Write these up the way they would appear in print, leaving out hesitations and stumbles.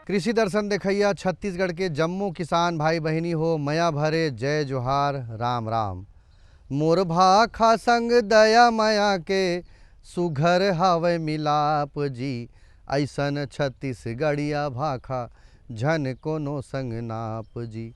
कृषि दर्शन देखैया छत्तीसगढ़ के जम्मू किसान भाई बहिनी हो, मया भरे जय जोहार राम राम। मोर भाखा संग दया माया के सुघर हावय मिलाप जी। ऐसन छत्तीसगढ़िया भाखा झन कोनो संग नाप जी।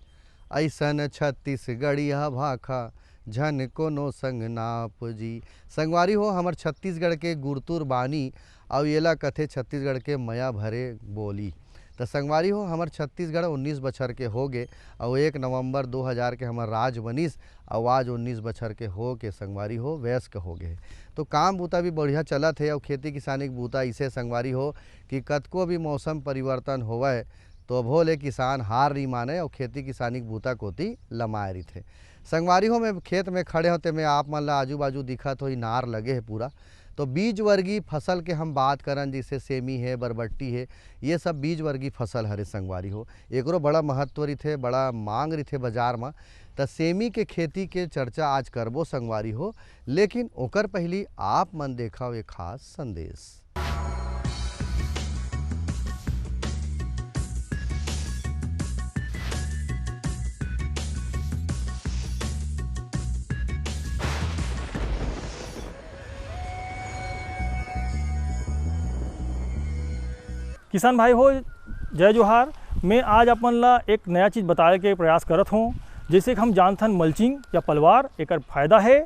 ऐसन छत्तीसगढ़िया भाखा झन कोनो संग नाप जी। संगवारी हो, हमर छत्तीसगढ़ के गुरतुर बानी और येला कथे छत्तीसगढ़ के मया भरे बोली। तो संगवारी हो, हमर छत्तीसगढ़ 19 बछर के हो गए और 1 नवंबर 2000 के हमर राज बनिस और आज 19 बछर के हो के संगवारी हो वयस्क हो गए। तो काम बूता भी बढ़िया चलत है और खेती किसानी के बूता इसे संगवारी हो कि कतको भी मौसम परिवर्तन होवय तो भोले किसान हार नहीं माने और खेती किसानी के बूता कोती लमाए रही थे। संगवारी हो, मैं खेत में खड़े होते मैं आप मन ला आजू बाजू दिखत हो नार लगे है पूरा। तो बीज वर्गीय फसल के हम बात करन, जैसे सेमी है, बरबट्टी है, ये सब बीज वर्गीय फसल हरे संगवारी हो। एकरो बड़ा महत्व रही, बड़ा मांग रही बाजार में। तो सेमी के खेती के चर्चा आज करबो संगवारी हो, लेकिन ओकर पहली आप मन देखा एक खास संदेश। किसान भाई हो, जय जोहार। मैं आज अपन ला एक नया चीज़ बताए के प्रयास करत हूँ। जैसे कि हम जानथन मल्चिंग या पलवार एकर फायदा है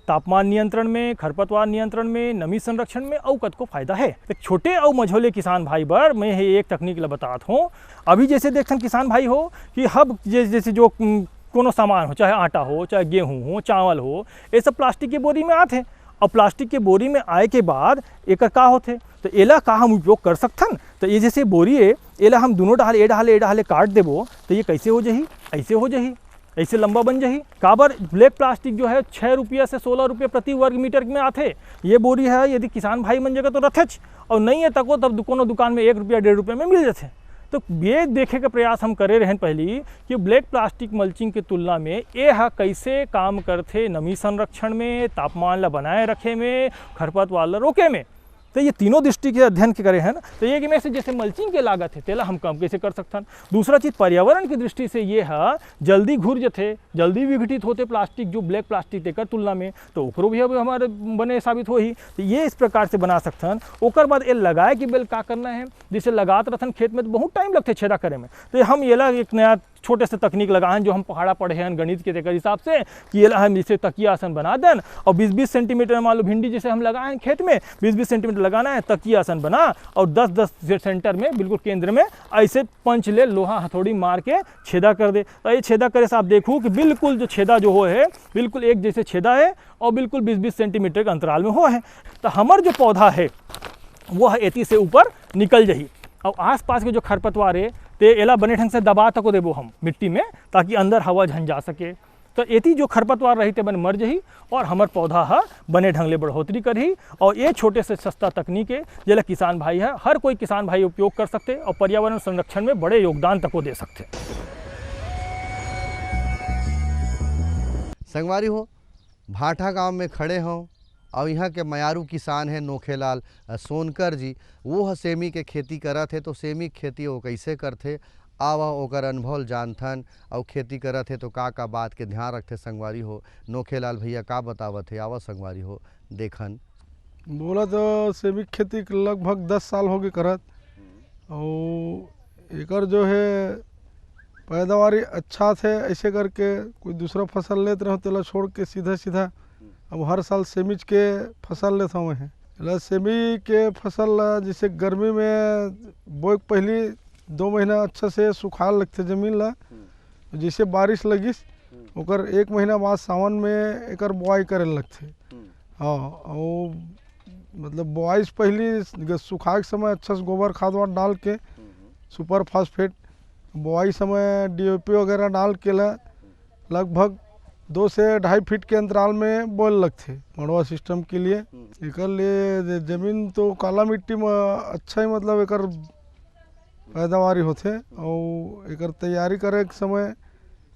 तापमान नियंत्रण में, खरपतवार नियंत्रण में, नमी संरक्षण में और कतको फायदा है। एक छोटे और मझोले किसान भाई बर मैं एक तकनीक ला बतात हूँ। अभी जैसे देखथन किसान भाई हो कि हब जैसे जो कोनो सामान हो, चाहे आटा हो, चाहे गेहूँ हो, चावल हो, ये सब प्लास्टिक के बोरी में आते। और प्लास्टिक के बोरी में आए के बाद एकर का होते, तो एला का हम उपयोग कर सकथन। तो ये जैसे बोरी है, एला हम दोनों डाले ए डाले काट देबो तो ये कैसे हो जाही, ऐसे हो जाही, ऐसे लंबा बन जाही। काबर ब्लैक प्लास्टिक जो है 6 रुपया से 16 रुपये प्रति वर्ग मीटर में आते। ये बोरी है यदि किसान भाई मन जगह तो रथेच, और नहीं है तको तब कोनो दुकान में 1 रुपया 1.5 रुपये में मिल जाते। तो ये देखे का प्रयास हम करे रहें पहली कि ब्लैक प्लास्टिक मल्चिंग के तुलना में ये कैसे काम करते नमी संरक्षण में, तापमान ला बनाए रखे में, खरपतवार ला रोके में। तो ये तीनों दृष्टि के अध्ययन के करे हैं ना। तो ये कि में से जैसे मल्चिंग के लागत है तेला हम कम कैसे कर सकते हैं। दूसरा चीज़ पर्यावरण की दृष्टि से ये है जल्दी घुर जाते, जल्दी विघटित होते प्लास्टिक जो ब्लैक प्लास्टिक तेकर तुलना में, तो ओकरो भी अब हमारे बने साबित हो ही। तो ये इस प्रकार से बना सकते हैं। ओकर बाद ये लगाए कि बेल का करना है, जैसे लगात रहते खेत में तो बहुत टाइम लगते छेदा करे में। तो हम ये एक नया छोटे से तकनीक लगाएं जो हम पहाड़ा पढ़े हैं गणित के हिसाब से कि ये हम इसे तकिया आसन बना दें और 20-20 सेंटीमीटर मान लो भिंडी जैसे हम लगाएं खेत में 20-20 सेंटीमीटर लगाना है, तकिया आसन बना और 10-10 सेंटर में बिल्कुल केंद्र में ऐसे पंच ले लोहा हथौड़ी मार के छेदा कर दे। तो ये छेदा करे से आप देखो कि बिल्कुल जो छेदा जो हो है बिल्कुल एक जैसे छेदा है और बिल्कुल 20-20 सेंटीमीटर के अंतराल में हो है। तो हमार जो पौधा है वह एती से ऊपर निकल जाही और आसपास के जो खरपतवार है तो एला बने ढंग से दबा तको देबो हम मिट्टी में ताकि अंदर हवा झन जा सके। तो एती जो खरपतवार रही बन मर जही और हमार पौधा हा बने ढंग ले बढ़ोतरी करही। और ये छोटे से सस्ता तकनीक है जेला किसान भाई है हर कोई किसान भाई उपयोग कर सकते और पर्यावरण संरक्षण में बड़े योगदान तक दे सकते। संगवारी हो, भाटा गांव में खड़े हों और यहाँ के मयारू किसान हैं नोखेलाल सोनकर जी, वो सेमी के खेती करत है। तो सेमी खेती वो कैसे करते आवा ओकर अनुभव जानथन और खेती करत है तो का बात के ध्यान रखते संगवारी हो। नोखेलाल भैया का बतावत है, आवा संगवारी हो देखन। बोला तो सेमी खेती लगभग 10 साल हो गए करत और एकर जो है पैदावारी अच्छा थे। ऐसे करके कोई दूसरा फसल लेते रहो तेला छोड़ के सीधा अब हर साल सेमीज के फसल लेता हूँ मैं। सेमी के फसल जैसे गर्मी में बोए पहली 2 महीना अच्छा से सुखाल लगते जमीन ला, जैसे बारिश लगिस ओकर 1 महीना बाद सावन में एकर बुआई करे लगते। हाँ, और मतलब बुआई से पहली सुखाए के समय अच्छा से गोबर खाद वाद डाल के सुपर फास्फेट, बुआई समय DAP वगैरह डाल के लगभग 2 से 2.5 फीट के अंतराल में बोल लगते मड़वा सिस्टम के लिए। एकर लिए जमीन तो काला मिट्टी में अच्छा ही मतलब एकर पैदावारी होते और एकर तैयारी करे के समय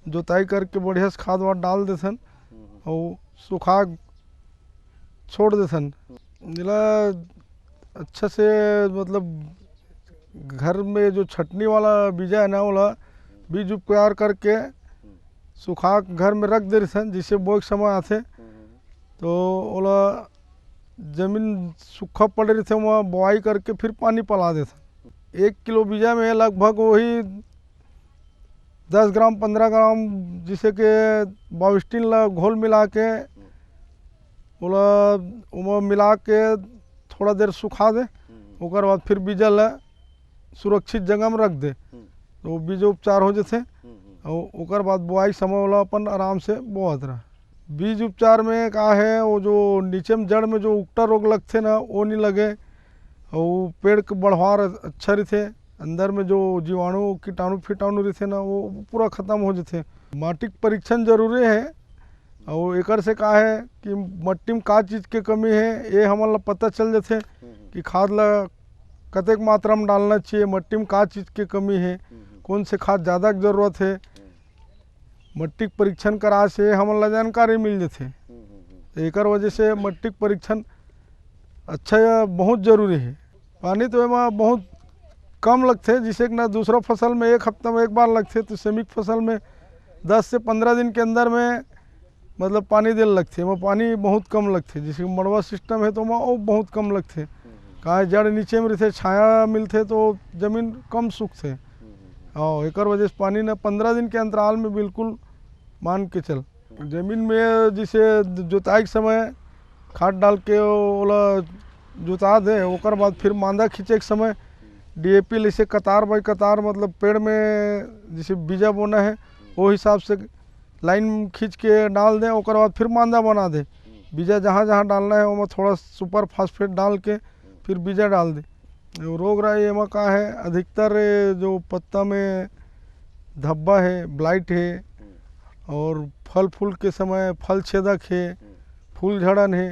जोताई करके बढ़िया से खाद वाद डाल देथन और सुखा छोड़ देथन। जिला अच्छा से मतलब घर में जो छटनी वाला बीजा है ना वाला बीज उप तैयार करके सुखा के घर में रख दे रहे थे, जिससे बोए के समय आते तो ओला जमीन सूखा पड़ रही थे वहाँ बोआई करके फिर पानी पला देते। 1 किलो बीजा में लगभग वही 10 ग्राम 15 ग्राम जिसे के बाविस्टिन ला घोल मिला के ओला उमा मिला के थोड़ा देर सुखा दे, ओकर बाद फिर बीजा ला सुरक्षित जगह में रख दे तो बीज उपचार हो जाते और ओकर बाद बुआई समय वाला अपन आराम से बोआत रहा। बीज उपचार में का है वो जो नीचे में जड़ में जो उकटा रोग लगते ना वो नहीं लगे और पेड़ के बढ़वार अच्छा रहते, अंदर में जो जीवाणु कीटाणु फिटाणु रहते ना वो पूरा ख़त्म हो जाते। माटी के परीक्षण जरूरी है और एकर से का है कि मट्टी में का चीज़ के कमी है ये हमन ला पता चल जाते कि खाद ला कतेक मात्रा में डालना चाहिए, मट्टी में का चीज़ की कमी है, कौन से खाद ज़्यादा की ज़रूरत है। मट्टी के परीक्षण करा से हमन ला जानकारी मिल जाते। एकर वजह से मट्टी के परीक्षण अच्छा या बहुत ज़रूरी है। पानी तो एमा बहुत कम लगते, जिसे कि ना दूसरा फसल में 1 हफ्ता में 1 बार लगते तो सेमी फसल में 10 से 15 दिन के अंदर में मतलब पानी देने लगते। वहाँ पानी बहुत कम लगते, जैसे मड़वा सिस्टम है तो वहाँ और बहुत कम लगते। कहाँ जड़ नीचे में रहते, छाया मिलते तो ज़मीन कम सूखते और एकर वजह से पानी ना 15 दिन के अंतराल में बिल्कुल मान के चल। ज़मीन में जैसे जुताई के समय खाद डाल के ओला जुता दे, ओकर बाद फिर मांदा खींचे के समय DAP जैसे कतार बाई कतार मतलब पेड़ में जैसे बीजा बोना है वो हिसाब से लाइन खींच के डाल दें, ओकर बाद फिर मांदा बना दे। बीजा जहाँ जहाँ डालना है वहाँ थोड़ा सुपर फास्फेट डाल के फिर बीजा डाल दे। रोग राई एमा का है अधिकतर जो पत्ता में धब्बा है, ब्लाइट है और फल फूल के समय फल छेदक है, फूल झड़न है,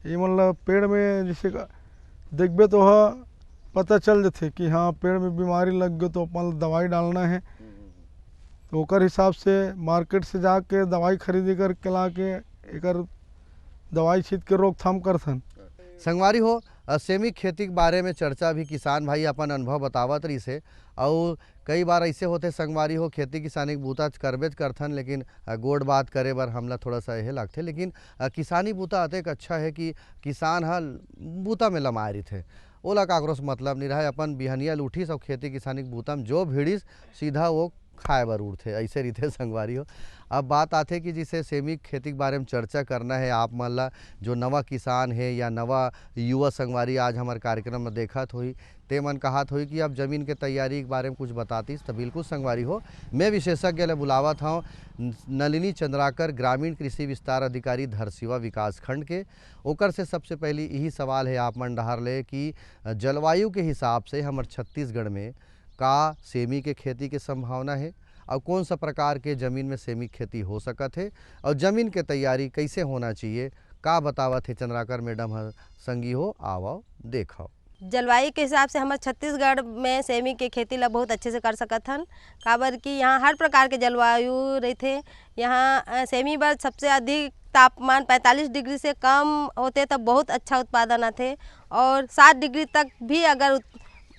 ये मतलब पेड़ में जैसे देखबे तो पता चल जाते कि हाँ पेड़ में बीमारी लग गई तो अपन दवाई डालना है। तो ओकर हिसाब से मार्केट से जाके दवाई खरीदी करके ला के एकर दवाई छीट के रोकथाम करथन। संगवारी हो सेमी खेती के बारे में चर्चा भी किसान भाई अपन अनुभव बतावत रही से और कई बार ऐसे होते संगवारी हो खेती किसानी के बूता करबेज करथन, लेकिन गोड़ बात करे बर हमला थोड़ा सा यह लगते। लेकिन किसानी बूता अतेक अच्छा है कि किसान हल बूता में लमाए रही थे, ओला काकरों से मतलब नहीं रहा। अपन बिहनिया लूठी सब खेती किसानी के बूता में जो भिड़िस सीधा वो खाए बर उड़थे, ऐसे रीते संगवारी हो। अब बात आते कि जिसे सेमी खेती के बारे में चर्चा करना है आप मन ला, जो नवा किसान है या नवा युवा संगवारी आज हमारे कार्यक्रम में देखत हुई ते मन कहत हुई कि अब ज़मीन के तैयारी के बारे में कुछ बतातीस तो बिल्कुल संगवारी हो मैं विशेषज्ञ ले बुलावत हूँ नलिनी चंद्राकर, ग्रामीण कृषि विस्तार अधिकारी धरसीवा विकास खंड के। ओकर से सबसे पहले यही सवाल है आप मन डहार ले कि जलवायु के हिसाब से हमारे छत्तीसगढ़ में का सेमी के खेती के संभावना है और कौन सा प्रकार के ज़मीन में सेमी खेती हो सकत है और ज़मीन के तैयारी कैसे होना चाहिए, का बतावत है चंद्राकर मैडम संगी हो। आओ देखो जलवायु के हिसाब से हमारे छत्तीसगढ़ में सेमी के खेती ला बहुत अच्छे से कर सकत हन, काबर कि यहाँ हर प्रकार के जलवायु रहते। यहाँ सेमी बर सबसे अधिक तापमान 45 डिग्री से कम होते तब बहुत अच्छा उत्पादन आते और 7 डिग्री तक भी अगर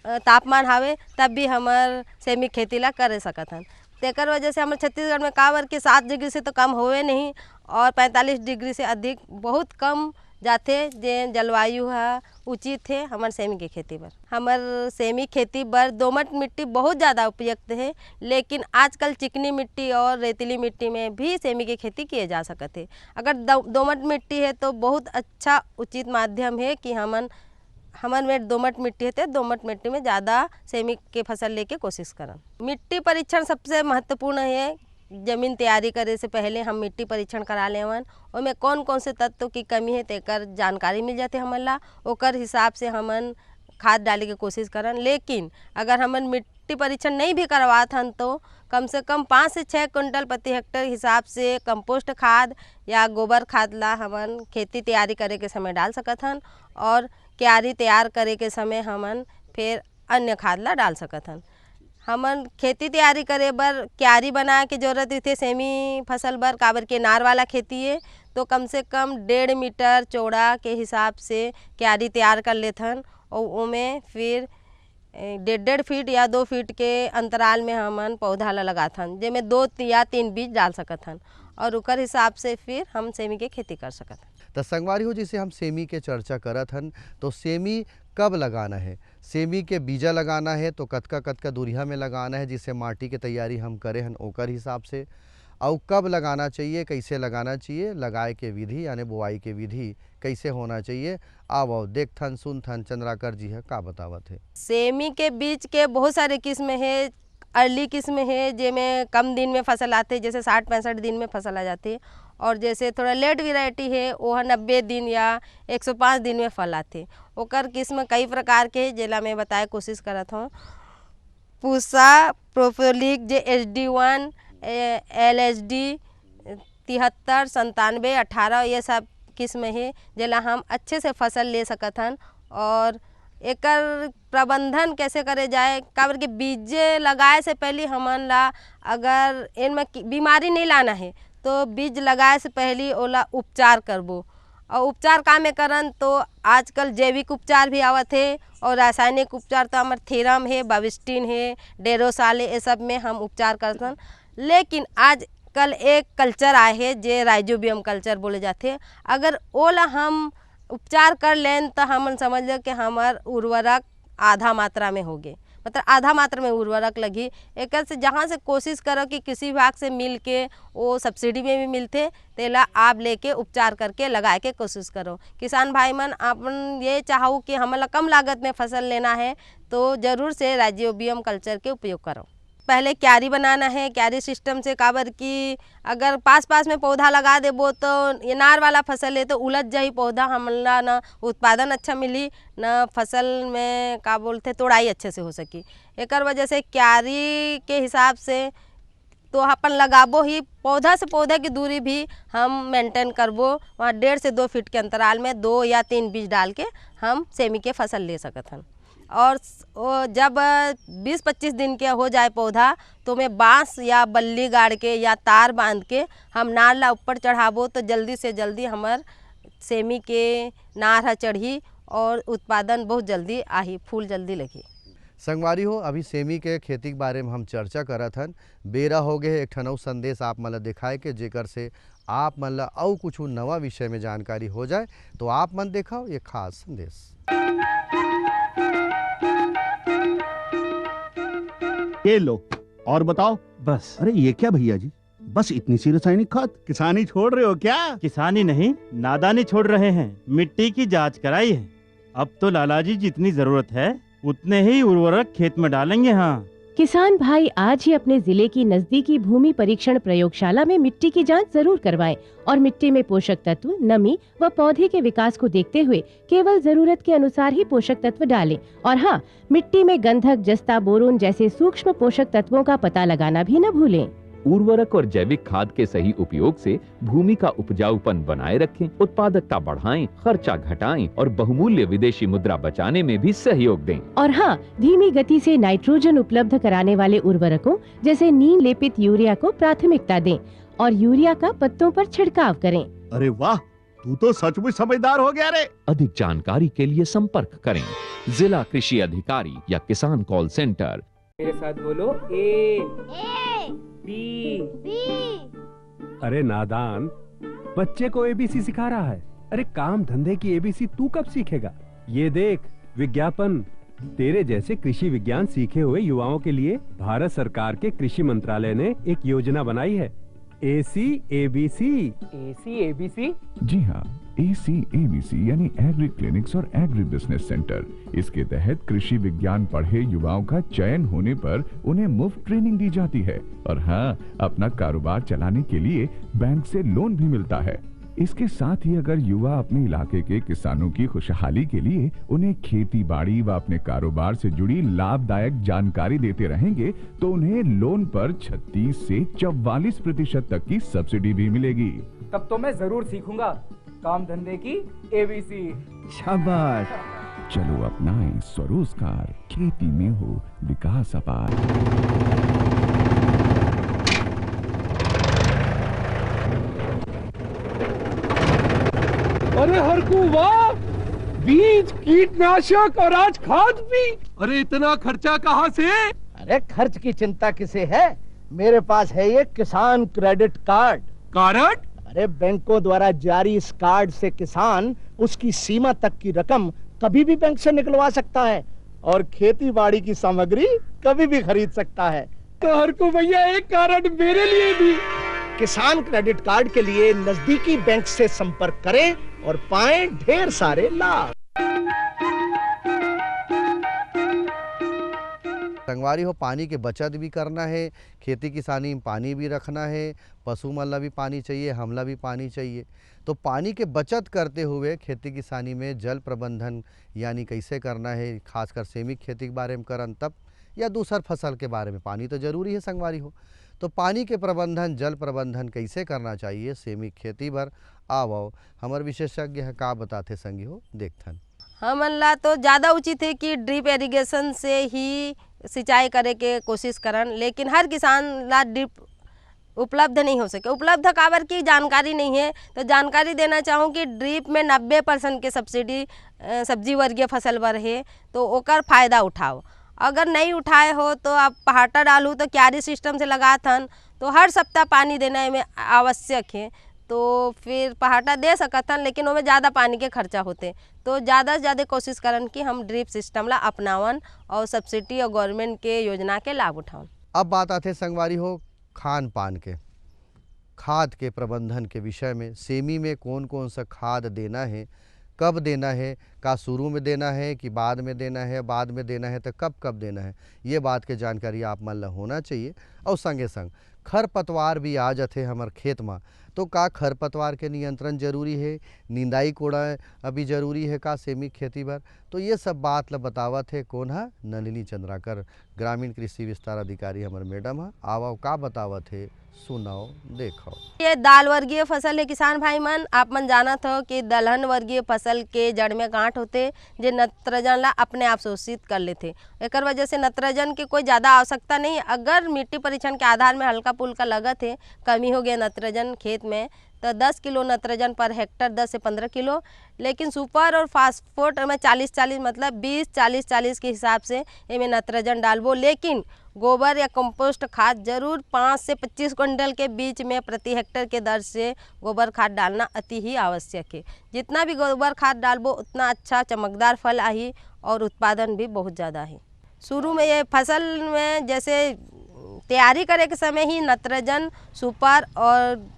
तापमान हावे तब भी हमार सेमी खेती ला कर सकत हन। तेकर वजह से हमारे छत्तीसगढ़ में काबर कि 7 डिग्री से तो कम होवे नहीं और 45 डिग्री से अधिक बहुत कम जाते जे जलवायु है उचित है हमार सेमी के खेती बर। हमार सेमी खेती बर दोमट मिट्टी बहुत ज़्यादा उपयुक्त है, लेकिन आजकल चिकनी मिट्टी और रेतीली मिट्टी में भी सेमी की खेती किए जा सकते हैं। अगर दोमट मिट्टी है तो बहुत अच्छा उचित माध्यम है कि हमार में दोमट मिट्टी है तो दोमट मिट्टी में ज़्यादा सेमी के फसल लेके कोशिश करन। मिट्टी परीक्षण सबसे महत्वपूर्ण है। ज़मीन तैयारी करे से पहले हम मिट्टी परीक्षण करा लेवन, उसमें कौन कौन से तत्व की कमी है तेकर जानकारी मिल जाते हमन ला, ओकर हिसाब से हमन खाद डाले के कोशिश करन। लेकिन अगर हमन मिट्टी परीक्षण नहीं भी करवात हन तो कम से कम 5 से 6 कुंटल प्रति हेक्टेयर हिसाब से कंपोस्ट खाद या गोबर खाद ला हमन खेती तैयारी करे के समय डाल सकत हन और क्यारी तैयार करे के समय हमन फिर अन्य खाद ला डाल सकत हन। हमन खेती तैयारी करे बर क्यारी बनाए के जरूरत रहते सेमी फसल बर, काबर के नार वाला खेती है तो कम से कम 1.5 मीटर चौड़ा के हिसाब से क्यारी तैयार कर लेथन और उमें फिर 1.5 फीट या 2 फीट के अंतराल में हमन पौधा ला लगाथन, जेमें 2 या 3 बीज डाल सकथन और उकर हिसाब से फिर हम सेमी के खेती कर सकथन। तो संगवारी हो, जैसे हम सेमी के चर्चा करत हन, तो सेमी कब लगाना है, सेमी के बीजा लगाना है तो कतका दूरिया में लगाना है, जिससे माटी के तैयारी हम करे हन ओकर हिसाब से, और कब लगाना चाहिए, कैसे लगाना चाहिए, लगाए के विधि यानी बुआई के विधि कैसे होना चाहिए। आओ देखथन सुनथन चंद्राकर जी है का बतावत है। सेमी के बीज के बहुत सारे किस्म है। अर्ली किस्म है जेमें कम दिन में फसल आते, जैसे 60-65 दिन में फसल आ जाती, और जैसे थोड़ा लेट वैरायटी है वो 90 दिन या 105 दिन में फल आते। ओकर किस्म कई प्रकार के जेला मैं बताए कोशिश करत हूँ। पूसा, प्रोफोलिक, जे HD1, LSD 73, 97, 18 ये सब किस्म है जेला हम अच्छे से फसल ले सकत हन। और एकर प्रबंधन कैसे करे जाए, काबर के बीजे लगाए से पहले हमन ला अगर इनमें बीमारी नहीं लाना है तो बीज लगाए से पहले ओला उपचार करबो। और उपचार का में करन तो आजकल जैविक उपचार भी आवत है और रासायनिक उपचार तो हमार थीरम है, बाविस्टिन है, डेरोसाल है, ये सब में हम उपचार करथन। लेकिन आज कल एक कल्चर आए है जे राइजोबियम कल्चर बोले जाते, अगर ओला हम उपचार कर लें तो हमन समझ लो कि हमार उर्वरक आधा मात्रा में हो गए, मतलब आधा मात्रा में उर्वरक लगी। एक से जहाँ से कोशिश करो कि किसी विभाग से मिल के वो सब्सिडी में भी मिलते, तेला आप लेके उपचार करके लगाए के कोशिश करो। किसान भाई मन अपन ये चाहो कि हमें कम लागत में फसल लेना है तो ज़रूर से राइजोबियम कल्चर के उपयोग करो। पहले क्यारी बनाना है, क्यारी सिस्टम से, काबर कि अगर पास पास में पौधा लगा देबो तो इनार वाला फसल है तो उलझ जाही पौधा, हमला ना उत्पादन अच्छा मिली ना फसल में का बोलते तोड़ाई अच्छे से हो सकी। एक वजह से क्यारी के हिसाब से तो अपन लगाबो ही, पौधा से पौधा की दूरी भी हम मेंटेन करबो, वहाँ 1.5 से 2 फीट के अंतराल में 2 या 3 बीज डाल के हम सेमी के फसल ले सकत हन। और जब 20-25 दिन के हो जाए पौधा तो मैं बांस या बल्ली गाड़ के या तार बांध के हम नार ला ऊपर चढ़ाबो तो जल्दी से जल्दी हमार सेमी के नार हा चढ़ी और उत्पादन बहुत जल्दी आही, फूल जल्दी लगी। संगवारी हो, अभी सेमी के खेती के बारे में हम चर्चा करत हन, बेरा हो गए एक ठनऊ संदेश आप मन ला दिखाए के जेकर से आप मन ला और कुछ नवा विषय में जानकारी हो जाए, तो आप मन देखाओ ये खास संदेश। ये लो और बताओ। बस। अरे ये क्या भैया जी, बस इतनी सी रासायनिक खाद? किसानी छोड़ रहे हो क्या? किसानी नहीं, नादानी छोड़ रहे हैं। मिट्टी की जांच कराई है, अब तो लालाजी जितनी जरूरत है उतने ही उर्वरक खेत में डालेंगे। हाँ, किसान भाई आज ही अपने जिले की नजदीकी भूमि परीक्षण प्रयोगशाला में मिट्टी की जांच जरूर करवाएं और मिट्टी में पोषक तत्व, नमी व पौधे के विकास को देखते हुए केवल जरूरत के अनुसार ही पोषक तत्व डालें। और हाँ, मिट्टी में गंधक, जस्ता, बोरोन जैसे सूक्ष्म पोषक तत्वों का पता लगाना भी न भूलें। उर्वरक और जैविक खाद के सही उपयोग से भूमि का उपजाऊपन बनाए रखें, उत्पादकता बढ़ाएं, खर्चा घटाएं और बहुमूल्य विदेशी मुद्रा बचाने में भी सहयोग दें। और हाँ, धीमी गति से नाइट्रोजन उपलब्ध कराने वाले उर्वरकों जैसे नीम लेपित यूरिया को प्राथमिकता दें और यूरिया का पत्तों पर छिड़काव करें। अरे वाह, तू तो सचमुच समझदार हो गया रे। अधिक जानकारी के लिए संपर्क करें जिला कृषि अधिकारी या किसान कॉल सेंटर। मेरे साथ बोलो ए बी। अरे नादान, बच्चे को एबीसी सिखा रहा है। अरे काम धंधे की एबीसी तू कब सीखेगा? ये देख विज्ञापन, तेरे जैसे कृषि विज्ञान सीखे हुए युवाओं के लिए भारत सरकार के कृषि मंत्रालय ने एक योजना बनाई है, ACABC। ACABC? जी हाँ, ACABC यानी एग्री क्लिनिक्स और एग्री बिजनेस सेंटर। इसके तहत कृषि विज्ञान पढ़े युवाओं का चयन होने पर उन्हें मुफ्त ट्रेनिंग दी जाती है और हाँ, अपना कारोबार चलाने के लिए बैंक से लोन भी मिलता है। इसके साथ ही अगर युवा अपने इलाके के किसानों की खुशहाली के लिए उन्हें खेती बाड़ी व अपने कारोबार से जुड़ी लाभदायक जानकारी देते रहेंगे तो उन्हें लोन पर 36 से 44% तक की सब्सिडी भी मिलेगी। तब तो मैं जरूर सीखूंगा काम धंधे की ABC। शाबाश, चलो अपनाएं स्वरोजगार, खेती में हो विकास अपार। अरे हरकू वाह, बीज, कीटनाशक और आज खाद भी। अरे इतना खर्चा कहाँ से? अरे खर्च की चिंता किसे है, मेरे पास है ये किसान क्रेडिट कार्ड। कार्ड? अरे बैंकों द्वारा जारी इस कार्ड से किसान उसकी सीमा तक की रकम कभी भी बैंक से निकलवा सकता है और खेती बाड़ी की सामग्री कभी भी खरीद सकता है। कार को भैया एक कार्ड मेरे लिए भी। किसान क्रेडिट कार्ड के लिए नजदीकी बैंक से संपर्क करें और पाएं ढेर सारे लाभ। संगवारी हो, पानी के बचत भी करना है, खेती किसानी में पानी भी रखना है, पशु मन ला भी पानी चाहिए, हमला भी पानी चाहिए। तो पानी के बचत करते हुए खेती किसानी में जल प्रबंधन यानी कैसे करना है, खासकर सेमिक खेती के बारे में करन तब या दूसर फसल के बारे में पानी तो जरूरी है संगवारी हो। तो पानी के प्रबंधन, जल प्रबंधन कैसे करना चाहिए सेमिक खेती बर आओ हमार विशेषज्ञ है का बताते संगी हो देखथन। हमन ला तो ज़्यादा उचित है कि ड्रिप इरिगेशन से ही सिंचाई करे के कोशिश करन, लेकिन हर किसान ला ड्रिप उपलब्ध नहीं हो सके। उपलब्ध काबर की जानकारी नहीं है। तो जानकारी देना चाहूँ कि ड्रिप में 90% के सब्सिडी सब्जी वर्गीय फसल पर है, तो ओकर फायदा उठाओ। अगर नहीं उठाए हो तो आप पहाटा डालू तो क्यारी सिस्टम से लगाथन, तो हर सप्ताह पानी देना में आवश्यक है, तो फिर पहाटा दे सकथन, लेकिन उसमें ज़्यादा पानी के खर्चा होते। तो ज़्यादा से ज़्यादा कोशिश करन कि हम ड्रिप सिस्टम ला अपनावन और सब्सिडी और गवर्नमेंट के योजना के लाभ उठावन। अब बात आते संगवारी हो खान पान के, खाद के प्रबंधन के विषय में। सेमी में कौन कौन सा खाद देना है, कब देना है, का शुरू में देना है कि बाद में देना है, बाद में देना है तो कब कब देना है, ये बात के जानकारी आप मन ला होना चाहिए। और संगे संग खरपतवार भी आ जाते हमार खेत में, तो का खरपतवार के नियंत्रण जरूरी है, निंदाई कोड़ा अभी जरूरी है का सेमिक खेती बर। तो ये सब बात ला बतावत है कौन है, नलिनी चंद्राकर ग्रामीण कृषि विस्तार अधिकारी हमार मैडम है। आओ का बतावत है सुनाओ देखो। ये दाल वर्गीय फसल है किसान भाई मन, आप मन जानत हो कि दलहन वर्गीय फसल के जड़ में गांठ होते जो नत्रजन ला अपने आप शोषित कर लेते। एक वजह से नत्रजन की कोई ज़्यादा आवश्यकता नहीं। अगर मिट्टी परीक्षण के आधार में हल्का पुल्का लगत है, कमी हो गया नत्रजन खेत में, तो 10 किलो नत्रजन पर हेक्टर 10 से 15 किलो, लेकिन सुपर और फास्फोट में 40-40 मतलब 20-40-40 के हिसाब से इनमें नत्रजन डालबो। लेकिन गोबर या कंपोस्ट खाद जरूर 5 से 25 क्विंटल के बीच में प्रति हेक्टर के दर से गोबर खाद डालना अति ही आवश्यक है। जितना भी गोबर खाद डालबो उतना अच्छा चमकदार फल आई और उत्पादन भी बहुत ज़्यादा है। शुरू में ये फसल में जैसे तैयारी करे के समय ही नत्रजन सुपर और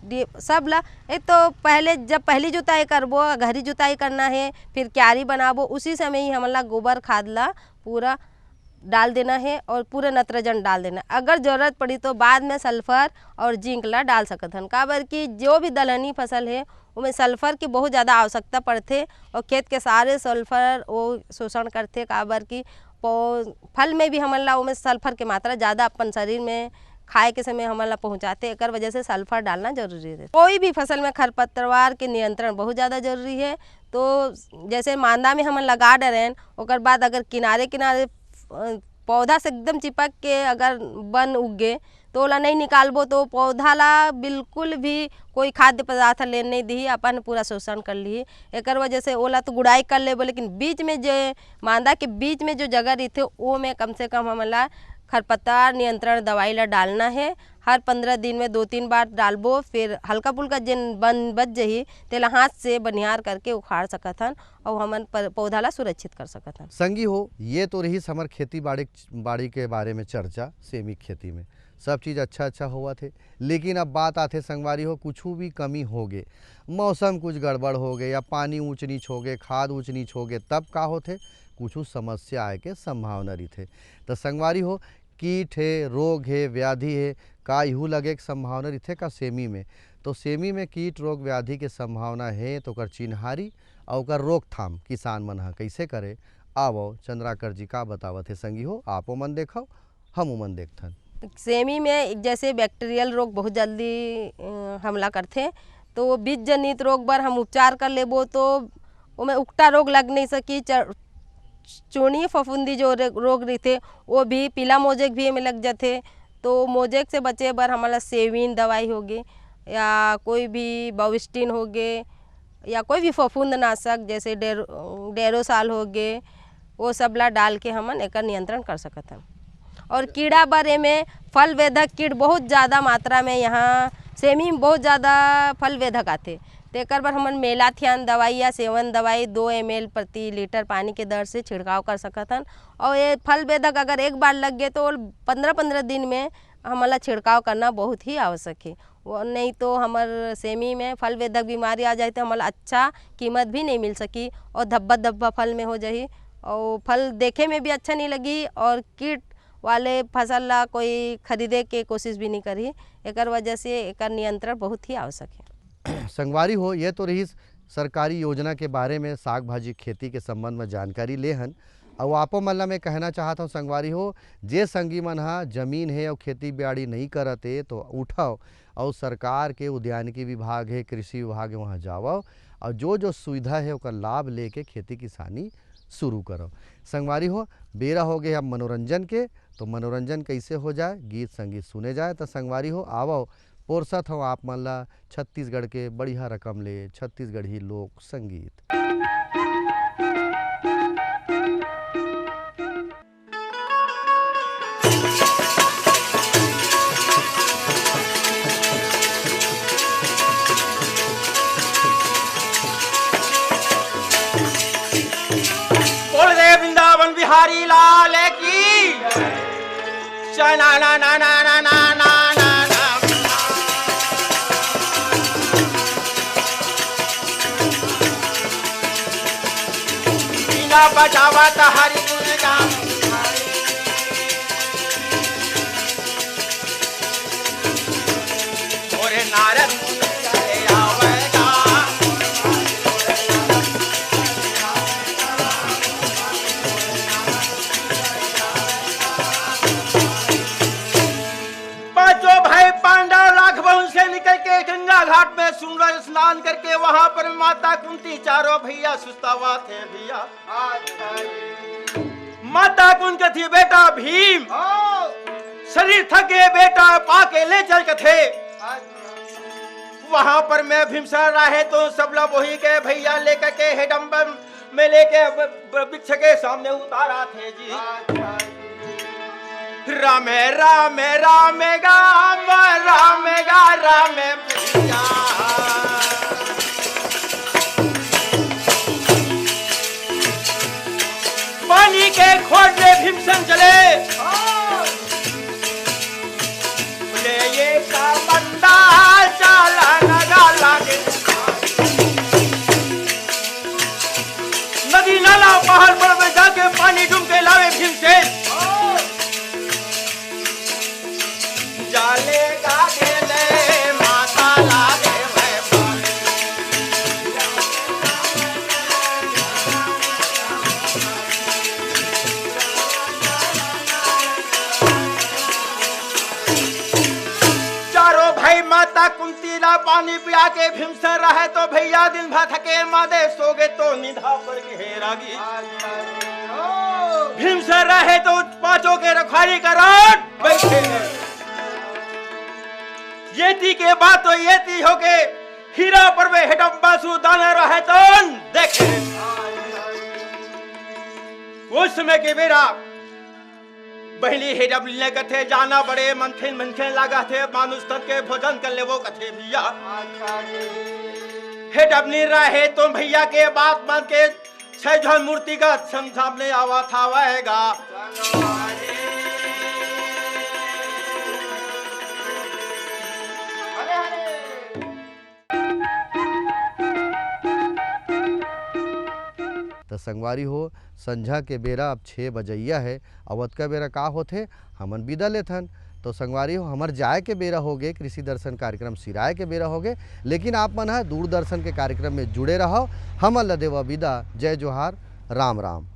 सब ला, एक तो पहले जब पहली जुताई करबो, गहरी जुताई करना है, फिर क्यारी बनाबो, उसी समय ही हमला गोबर खाद ला पूरा डाल देना है और पूरे नत्रजन डाल देना। अगर ज़रूरत पड़ी तो बाद में सल्फर और जिंक ला डाल सकत हन, काबर कि जो भी दलहनी फसल है उनमें सल्फर की बहुत ज़्यादा आवश्यकता पड़ते और खेत के सारे सल्फर वो शोषण करते, काबर की फल में भी हमला उनमें सल्फर की मात्रा ज़्यादा अपन शरीर में खाए के समय हमला पहुँचाते, एक वजह से सल्फर डालना जरूरी है। कोई भी फसल में खरपतवार के नियंत्रण बहुत ज़्यादा जरूरी है। तो जैसे मांदा में हम लगा डरें, ओकर बाद अगर किनारे किनारे पौधा से एकदम चिपक के अगर बन उग गए तो ओला नहीं निकालबो तो पौधा ला बिल्कुल भी कोई खाद्य पदार्थ ले नहीं दी, अपन पूरा शोषण कर ली। एक वजह से ओला तो गुड़ाई कर लेबो, लेकिन बीच में जो मांदा के बीच में जो जगह रही थे वो में कम से कम हमला खरपतवार नियंत्रण दवाई ला डालना है। हर 15 दिन में 2-3 बार डालबो, फिर हल्का फुल्का जिन बन बच जही तेला हाथ से बनिहार करके उखाड़ सकत हन और हमन पौधा ला सुरक्षित कर सकत हन। संगी हो, ये तो रही समर खेती बाड़ी के बारे में चर्चा। सेमिक खेती में सब चीज़ अच्छा हुआ थे, लेकिन अब बात आते संगवारी हो कुछ भी कमी हो गए, मौसम कुछ गड़बड़ हो गए या पानी ऊँच नीच हो गए, खाद ऊँच नीच हो गए, तब का होते कुछ समस्या आए के संभावना रही थे। तो संगवारी हो कीट है, रोग है, व्याधि है, का इहू लगे के संभावना रही थे का सेमी में। तो सेमी में कीट रोग व्याधि के संभावना है तो ओकर चिन्हारी और ओकर रोकथाम किसान मन ह कैसे करे, आवो चंद्राकर जी का बतावत है संगी हो, आपो मन देखो हम मन देखथन। सेमी में जैसे बैक्टीरियल रोग बहुत जल्दी हमला करते, तो बीज जनित रोग पर हम उपचार कर लेबो तो उमें उकटा रोग लग नहीं सकी। चूर्णीय फफूंदी जो रोग रहते वो भी, पीला मोजेक भी में लग जाते। तो मोजेक से बचे बर हमारा सेविन दवाई होगी या कोई भी बाविस्टिन होगे या कोई भी फफूंदनाशक जैसे डेरोसाल हो गए, वो सब ला डाल के हमन एकर नियंत्रण कर सकत हन। और कीड़ा बारे में फल वेधक कीट बहुत ज़्यादा मात्रा में यहाँ सेमी में बहुत ज़्यादा फल वेधक आते, तेकर बर हमन मेलाथियान दवाई या सेवन दवाई 2 ml प्रति लीटर पानी के दर से छिड़काव कर सकत हन। और ये फल वेधक अगर एक बार लग गए तो 15-15 दिन में हमला छिड़काव करना बहुत ही आवश्यक है। वो नहीं तो हमार सेमी में फल वेधक बीमारी आ जाए तो हमारा अच्छा कीमत भी नहीं मिल सकी और धब्बा धब्बा फल में हो जाही और फल देखे में भी अच्छा नहीं लगी और कीट वाले फसल ला कोई खरीदे के कोशिश भी नहीं करी। एकर वजह से एकर नियंत्रण बहुत ही आवश्यक है। संगवारी हो, ये तो रही सरकारी योजना के बारे में साग भाजी खेती के संबंध में जानकारी लेहन। और आपो मन ला मैं कहना चाहता हूँ संगवारी हो, जे संगी मन हा जमीन है और खेती बाड़ी नहीं करते तो उठाओ और सरकार के उद्यानिकी विभाग है, कृषि विभाग है, वहाँ जाओ और जो सुविधा है उसका लाभ लेके खेती किसानी शुरू करो। संगवारी हो, बेरा हो गए अब मनोरंजन के, तो मनोरंजन कैसे हो जाए, गीत संगीत सुने जाए। तो संगवारी हो आवो पोरसत हो आप मन ला छत्तीसगढ़ के बढ़िया रकम ले छत्तीसगढ़ी लोक संगीत। वृंदावन बिहारी लाल की ना ना ना ना ना ना ना ना बिना बजावा तो हरि गुण गान और नारद घाट में सूरज स्नान करके वहां पर माता कुंती चारों भैया सुस्तावा थे भैया। माता कुंती थी बेटा भीम शरीर थके बेटा पाके ले चल के थे। वहां पर मैं भीमसर रहे तो सब लोग वही के भैया लेकर के हेडम्बर में लेके वृक्ष के सामने उतारा थे जी। रामे रामे रामे गाम रामे गा रामे भैया पानी के खोज में भीमसेन चले बोले ये का बंदा चाला नगा लागे नदी नाला पहाड़ पर जाके पानी ढूंढ के लावे भीमसेन जाले गा गेले माता लागे चारों भाई माता कुंती ला पानी पिया के भीमसेन रहे तो भैया दिन भर थके मादे सोगे तो निधा पर घेरागी। भीमसेन रहे तो पांचों के रखवाली करा बैठे येती के बात तो येती हो के हीरा पर वे हेडम्बा सुदाने रहे तो देखे उस समय के बेरा पहली हेडब लेने कथे जाना बड़े मनथिन मनखे लगा थे मानुष तक के भोजन कर ले वो कथे भैया हेडब नहीं रहे तो भैया के बात मान के छह मूर्ति का सामने आवा था वहेगा तो संगवारी हो, संझा के बेरा अब 6 बजैया है। अवध का बेरा का होथे हमन विदा लेथन। तो संगवारी हो, हमर जाए के बेरा हो गए, कृषि दर्शन कार्यक्रम सिराए के बेरा हो गए, लेकिन आप मन दूरदर्शन के कार्यक्रम में जुड़े रहो। हमन ल देवा विदा। जय जोहार, राम राम।